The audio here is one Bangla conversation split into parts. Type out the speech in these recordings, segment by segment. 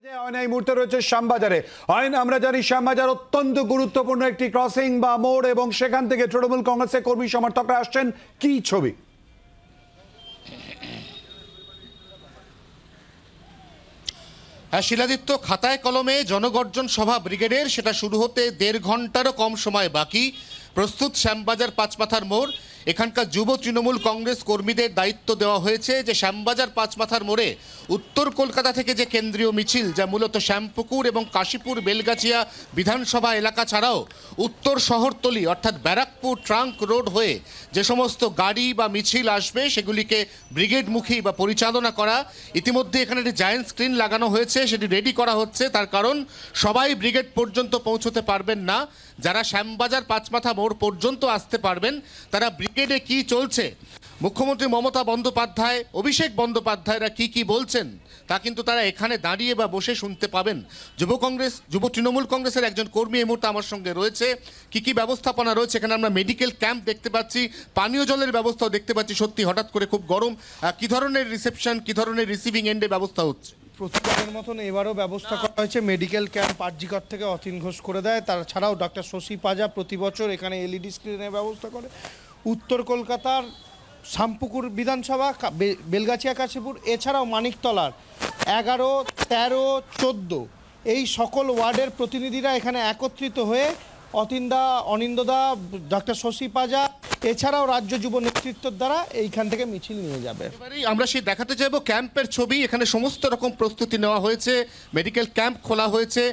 এই মুহূর্তে রয়েছে শ্যামবাজারে। আমরা জানি শ্যামবাজার অত্যন্ত গুরুত্বপূর্ণ একটি ক্রসিং বা মোড়, এবং সেখান থেকে তৃণমূল কংগ্রেসের কর্মী সমর্থকরা আসছেন। কি ছবি? শিলাদিত্য, খাতায় কলমে জনগর্জন সভা ব্রিগেডের, সেটা শুরু হতে 1.5 ঘন্টারও কম সময় বাকি। প্রস্তুত শ্যামবাজার পাঁচমাথার মোড়। এখানকার যুব তৃণমূল কংগ্রেস কর্মীদের দায়িত্ব দেওয়া হয়েছে যে শ্যামবাজার পাঁচমাথার মোড়ে উত্তর কলকাতা থেকে যে কেন্দ্রীয় মিছিল, যা মূলত শ্যামপুকুর এবং কাশীপুর বেলগাছিয়া বিধানসভা এলাকা ছাড়াও উত্তর শহরতলি অর্থাৎ ব্যারাকপুর ট্রাঙ্ক রোড হয়ে যে সমস্ত গাড়ি বা মিছিল আসবে সেগুলিকে ব্রিগেডমুখী বা পরিচালনা করা। ইতিমধ্যে এখানে একটি জায়েন্ট স্ক্রিন লাগানো হয়েছে, সেটি রেডি করা হচ্ছে। তার কারণ সবাই ব্রিগেড পর্যন্ত পৌঁছতে পারবেন না। যারা শ্যামবাজার পাঁচমাথা মোড় পর্যন্ত আসতে পারবেন তারা ব্রিগেডে কি চলছে, মুখ্যমন্ত্রী মমতা বন্দ্যোপাধ্যায়, অভিষেক বন্দ্যোপাধ্যায়রা কি বলছেন তা কিন্তু তারা এখানে দাঁড়িয়ে বা বসে শুনতে পাবেন। যুব তৃণমূল কংগ্রেসের একজন কর্মী এই মুহূর্তে আমার সঙ্গে রয়েছে। কি ব্যবস্থাপনা রয়েছে এখানে? আমরা মেডিকেল ক্যাম্প দেখতে পাচ্ছি, পানীয় জলের ব্যবস্থাও দেখতে পাচ্ছি। সত্যি হঠাৎ করে খুব গরম। কি ধরনের রিসেপশন, কি ধরনের রিসিভিং এন্ডে ব্যবস্থা হচ্ছে? প্রতিবারের মতন এবারও ব্যবস্থা করা হয়েছে। মেডিকেল ক্যাম্প আরজিকর থেকে অতীন ঘোষ করে দেয়। তাছাড়াও ডক্টর শশী পাজা প্রতি বছর এখানে এলইডি স্ক্রিনের ব্যবস্থা করে। উত্তর কলকাতার শ্যামপুকুর বিধানসভা, বেলগাছিয়া কাশীপুর, এছাড়াও মানিকতলার 11, 13, 14 এই সকল ওয়ার্ডের প্রতিনিধিরা এখানে একত্রিত হয়ে অতীনদা, অনিন্দদা, ডক্টর শশী পাজা এছাড়াও রাজ্য যুব নেতৃত্বের দ্বারা এইখান থেকে মিছিল নিয়ে যাবে। আমরা সেই দেখাতে চাইবো ক্যাম্পের ছবি। এখানে সমস্ত রকম প্রস্তুতি নেওয়া হয়েছে, মেডিকেল ক্যাম্প খোলা হয়েছে,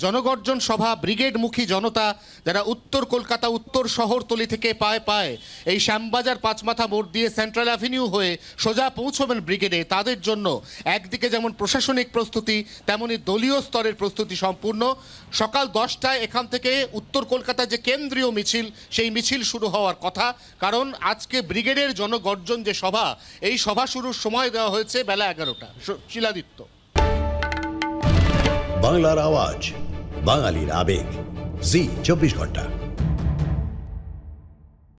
জনগর্জন সভা, ব্রিগেডমুখী জনতা যারা উত্তর কলকাতা উত্তর শহরতলি থেকে পায়ে এই শ্যামবাজার পাঁচমাথা মোড় দিয়ে সেন্ট্রাল অ্যাভিনিউ হয়ে সোজা পৌঁছবেন ব্রিগেডে, তাদের জন্য একদিকে যেমন প্রশাসনিক প্রস্তুতি তেমনি দলীয় স্তরের প্রস্তুতি সম্পূর্ণ। সকাল 10টায় এখান থেকে উত্তর কলকাতার যে কেন্দ্রীয় মিছিল, সেই মিছিল শুরু হওয়ার কথা। কারণ আজকে ব্রিগেডের জনগর্জন যে সভা, এই সভা শুরুর সময় দেওয়া হয়েছে বেলা 11টা। শিলাদিত্য। বাংলার আওয়াজ, বাঙালির আবেগ, জি 24 ঘন্টা।